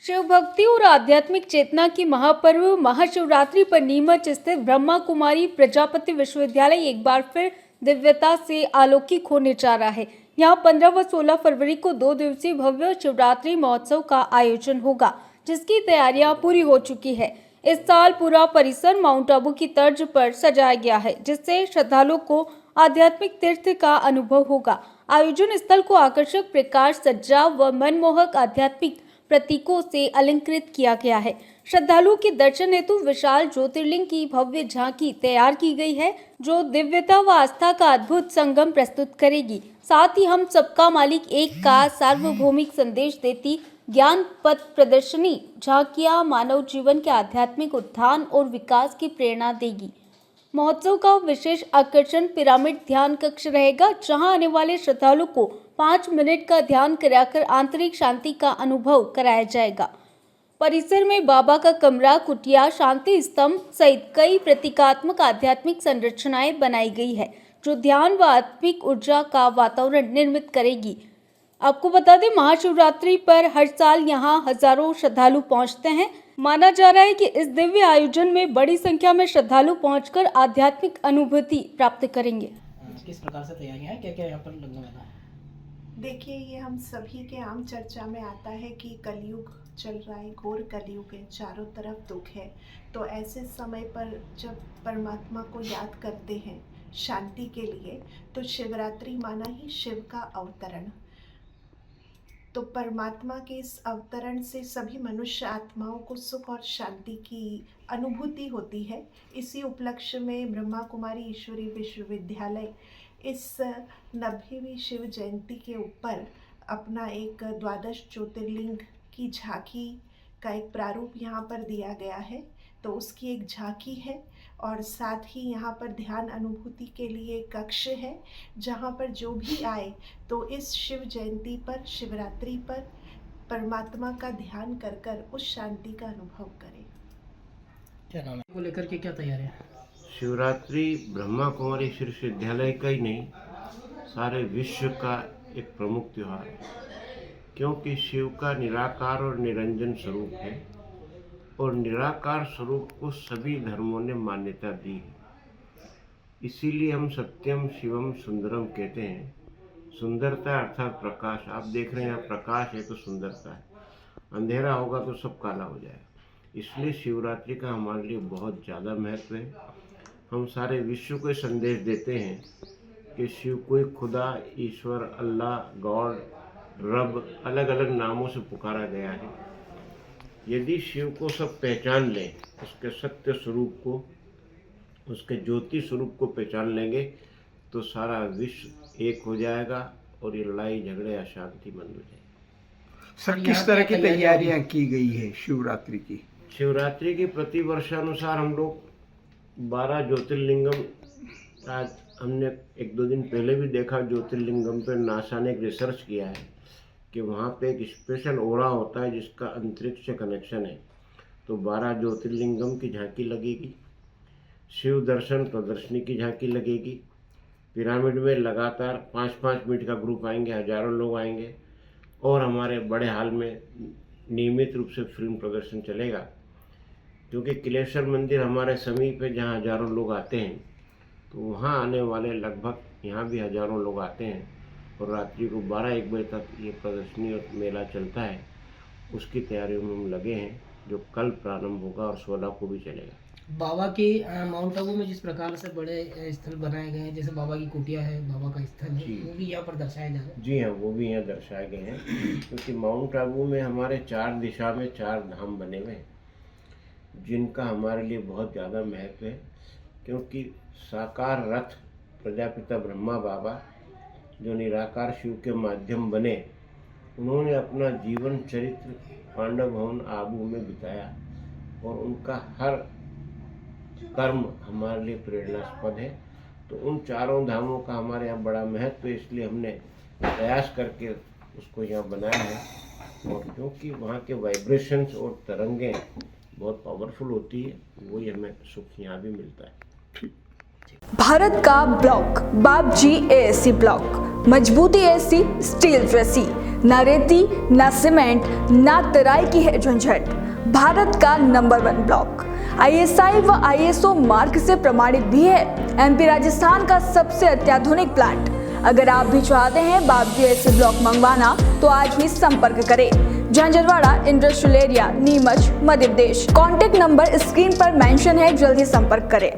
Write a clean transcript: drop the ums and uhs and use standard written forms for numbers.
शिव भक्ति और आध्यात्मिक चेतना की महापर्व महाशिवरात्रि पर नीमच स्थित ब्रह्मा कुमारी प्रजापति विश्वविद्यालय एक बार फिर दिव्यता से अलौकिक होने जा रहा है। यहाँ 15 व 16 फरवरी को 2 दिवसीय भव्य शिवरात्रि महोत्सव का आयोजन होगा, जिसकी तैयारियां पूरी हो चुकी है। इस साल पूरा परिसर माउंट आबू की तर्ज पर सजाया गया है, जिससे श्रद्धालुओं को आध्यात्मिक तीर्थ का अनुभव होगा। आयोजन स्थल को आकर्षक प्रकाश सज्जा व मनमोहक आध्यात्मिक प्रतीकों से अलंकृत किया गया है। श्रद्धालुओं के दर्शन हेतु विशाल ज्योतिर्लिंग की भव्य झांकी तैयार की गई है, जो दिव्यता व आस्था का अद्भुत संगम प्रस्तुत करेगी। साथ ही हम सबका मालिक एक का सार्वभौमिक संदेश देती ज्ञान पथ प्रदर्शनी झांकियां मानव जीवन के आध्यात्मिक उत्थान और विकास की प्रेरणा देगी। महोत्सव का विशेष आकर्षण पिरामिड ध्यान कक्ष रहेगा, जहां आने वाले श्रद्धालुओं को 5 मिनट का ध्यान कराकर आंतरिक शांति का अनुभव कराया जाएगा। परिसर में बाबा का कमरा, कुटिया, शांति स्तंभ सहित कई प्रतीकात्मक आध्यात्मिक संरचनाएं बनाई गई है, जो ध्यान व आत्मिक ऊर्जा का वातावरण निर्मित करेगी। आपको बता दें, महाशिवरात्रि पर हर साल यहां हजारों श्रद्धालु पहुंचते हैं। माना जा रहा है कि इस दिव्य आयोजन में बड़ी संख्या में श्रद्धालु पहुंचकर आध्यात्मिक अनुभूति प्राप्त करेंगे। किस प्रकार से तैयारियां हैं, क्या क्या यहाँ पर लगने वाला है? देखिए, ये हम सभी के आम चर्चा में आता है कि कलयुग चल रहा है, घोर कलयुग है, चारों तरफ दुख है। तो ऐसे समय पर जब परमात्मा को याद करते हैं शांति के लिए, तो शिवरात्रि माना ही शिव का अवतरण। तो परमात्मा के इस अवतरण से सभी मनुष्य आत्माओं को सुख और शांति की अनुभूति होती है। इसी उपलक्ष्य में ब्रह्मा कुमारी ईश्वरीय विश्वविद्यालय इस 90वीं शिव जयंती के ऊपर अपना एक द्वादश ज्योतिर्लिंग की झांकी का एक प्रारूप यहाँ पर दिया गया है। तो उसकी एक झांकी है और साथ ही यहाँ पर ध्यान अनुभूति के लिए एक कक्ष है, जहाँ पर जो भी आए तो इस शिव जयंती पर, शिवरात्रि पर परमात्मा का ध्यान कर कर उस शांति का अनुभव करे। क्या नाम है को लेकर के क्या तैयारी है? शिवरात्रि ब्रह्मा कुमारी विश्वविद्यालय का ही नहीं, सारे विश्व का एक प्रमुख त्यौहार है, क्योंकि शिव का निराकार और निरंजन स्वरूप है और निराकार स्वरूप को सभी धर्मों ने मान्यता दी है। इसीलिए हम सत्यम शिवम सुंदरम कहते हैं। सुंदरता अर्थात प्रकाश। आप देख रहे हैं, प्रकाश है तो सुंदरता है, अंधेरा होगा तो सब काला हो जाएगा। इसलिए शिवरात्रि का हमारे लिए बहुत ज़्यादा महत्व है। हम सारे विश्व को संदेश देते हैं कि शिव को ही खुदा, ईश्वर, अल्लाह, गॉड, रब अलग अलग नामों से पुकारा गया है। यदि शिव को सब पहचान लें, उसके सत्य स्वरूप को, उसके ज्योति स्वरूप को पहचान लेंगे, तो सारा विश्व एक हो जाएगा और ये लड़ाई झगड़े अशांति बंद हो जाएगी। सर, किस तरह की तैयारियां की गई है शिवरात्रि की? शिवरात्रि की प्रति वर्षानुसार हम लोग 12 ज्योतिर्लिंगम, आज हमने 1-2 दिन पहले भी देखा, ज्योतिर्लिंगम पर नासा ने एक रिसर्च किया है कि वहाँ पे एक स्पेशल ओरा होता है जिसका अंतरिक्ष से कनेक्शन है। तो 12 ज्योतिर्लिंगम की झांकी लगेगी, शिव दर्शन प्रदर्शनी की झांकी लगेगी, पिरामिड में लगातार 5-5 मिनट का ग्रुप आएंगे, हजारों लोग आएंगे, और हमारे बड़े हाल में नियमित रूप से फिल्म प्रदर्शन चलेगा। क्योंकि किलेश्वर मंदिर हमारे समीप है, जहाँ हजारों लोग आते हैं, तो वहाँ आने वाले लगभग यहाँ भी हजारों लोग आते हैं और रात्रि को 12-1 बजे तक ये प्रदर्शनी और मेला चलता है। उसकी तैयारियों में हम लगे हैं, जो कल प्रारंभ होगा और 16 को भी चलेगा। बाबा के माउंट आबू में जिस प्रकार से बड़े स्थल बनाए गए हैं, जैसे बाबा की कुटिया है, बाबा का स्थल है, वो भी यहाँ पर दर्शाया जा रहा है। जी हाँ, वो भी यहाँ दर्शाए गए हैं, क्योंकि माउंट आबू में हमारे 4 दिशा में 4 धाम बने हुए हैं, जिनका हमारे लिए बहुत ज़्यादा महत्व है। क्योंकि साकार रथ प्रजापिता ब्रह्मा बाबा, जो निराकार शिव के माध्यम बने, उन्होंने अपना जीवन चरित्र पांडव भवन आबू में बिताया और उनका हर कर्म हमारे लिए प्रेरणास्पद है। तो उन 4 धामों का हमारे यहाँ बड़ा महत्व है, इसलिए हमने प्रयास करके उसको यहाँ बनाया है। और क्योंकि वहाँ के वाइब्रेशंस और तरंगें बहुत पावरफुल होती है, वही हमें सुख यहाँ भी मिलता है। भारत का ब्लॉक बाबजी एएससी ब्लॉक, मजबूती ऐसी स्टील जैसी, न रेती न सीमेंट न तराई की है झंझट। भारत का नंबर 1 ब्लॉक ISI व ISO मार्क से प्रमाणित भी है। MP राजस्थान का सबसे अत्याधुनिक प्लांट। अगर आप भी चाहते हैं बाबजी एएससी ब्लॉक मंगवाना तो आज ही संपर्क करें। Jhanjharwada industrial area, Neemuch, Madhya Pradesh. Contact number screen पर मेंशन है, जल्दी संपर्क करें।